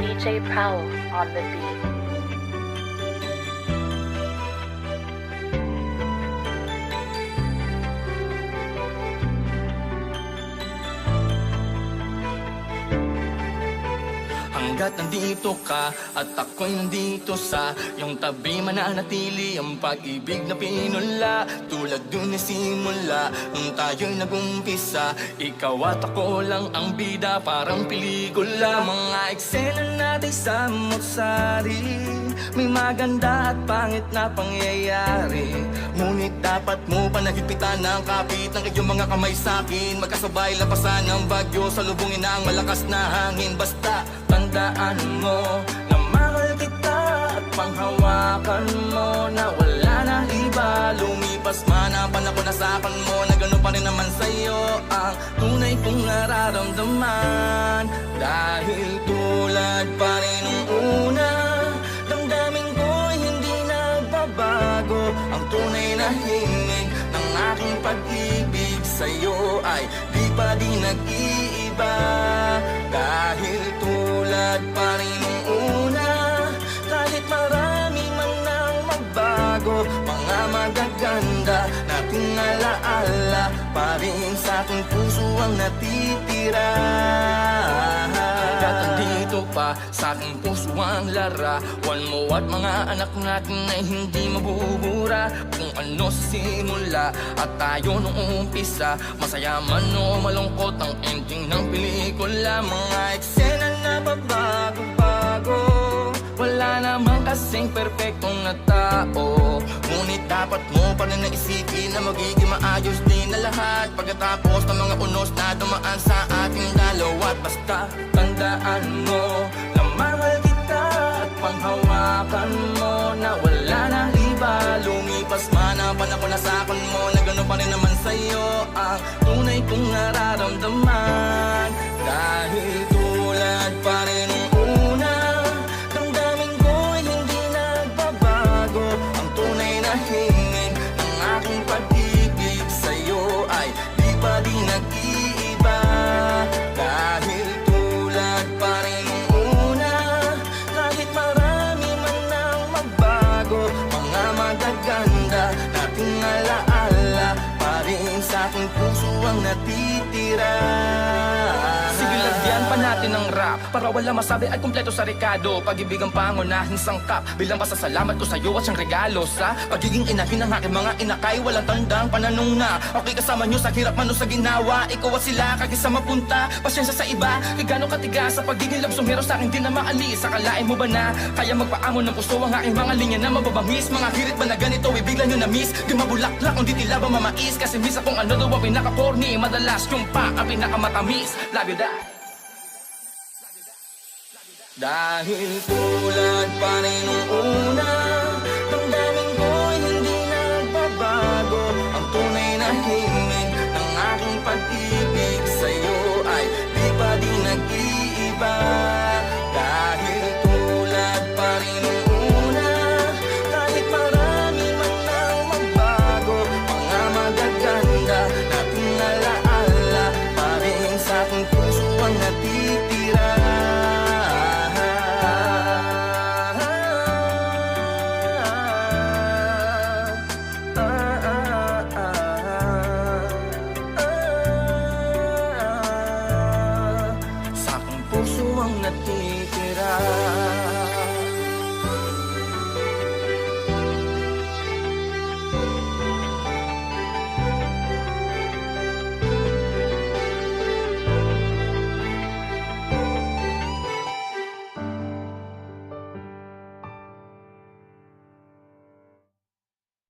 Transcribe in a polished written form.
DJ Prowl on the beat. Hanggat nandito ka at ako'y nandito sa iyong tabi, mananatili ang pag-ibig na pinula. Tulad dun na simula nung tayo'y nagumpisa, ikaw at ako lang ang bida, parang pelikula. Mga eksena natin sa Motsari, may maganda at pangit na pangyayari. Ngunit dapat mo panaghipitan ng kapit ng iyong mga kamay sa'kin. Magkasabay lapasan ng bagyo, salubungin ang malakas na hangin. Basta tandaan mo na mahal kita at panghawakan mo, na wala na iba. Lumipas man ang panahon, nasapan mo na gano'n pa rin naman sa'yo ang tunay kong nararamdaman. Dahil tulad pa rin nung una, damdamin ko'y hindi nagbabago. Ang tunay na himig ng aking pag-ibig sa'yo ay di pa di nag-iiba. Dahil tulad pa rin nung una, kahit marami man ang magbago, mga magaganda nating alaala pa rin sa aking puso ang natitira. Hanggat nandito pa sa aking puso ang larawan mo at mga anak natin ay hindi mabubura. Kung ano sa simula at tayo nung umpisa, masaya man o malungkot ang ending ng pelikula. Mga eksena na pabago-bago, wala naman kasing perpektong na tao. Ngunit dapat mo pa rin naisipin na magiging maayos din na lahat pagkatapos ng mga unos na dumaan sa ating dalawa. At basta tandaan mo na mahal kita at panghawakan mo, na wala na iba. Lumipas man ang panahon, nasakan mo na gano'n pa rin naman sa'yo ang tunay kong nararamdaman. Dahil tulad pa rin nung una, damdamin ko'y hindi nagbabago. Ang tunay na hingin ng aking pag-ibig sa'yo ay di pa di nag-iiba. Dahil tulad pa rin nung una, kahit marami man ang magbago, mga magaganda nating alaala pa rin sa aking puso ang natitira. Sige, lagyan pa natin ng rap para wala masabi at kumpleto sa rekado. Pag-ibig ang pangunahing sangkap, bilang pasasalamat ko sa'yo at siyang regalo. Sa pagiging inahin ng aking mga inakay, walang tandang pananong na okay kasama nyo sa hirap man o sa ginawa. Ikaw at sila kakisama punta, pasyensya sa iba. Kay gano'ng katigas sa pagiging labsumero sa akin di na maalis. Akalain mo ba na kaya magpaamon ng puso ang aking mga linya na mababangis? Mga hirit ba na ganito ay bigla nyo na miss? Di mabulaklak kung di tila ba mamais? Kasi miss akong ano daw ang pinaka-corny, madalas yung pa ang pinakamatamis. Love you that. Dahil tulad pa rin nung una, damdamin ko'y hindi nagbabago. Ang tunay na himig ng aking pag-ibig sa'yo ay di pa di nag-iiba. Dahil tulad pa rin nung una, kahit marami man ang magbago, mga magaganda nating alaala pa rin sa aking puso ang natitira. Sa aking puso ang natitira.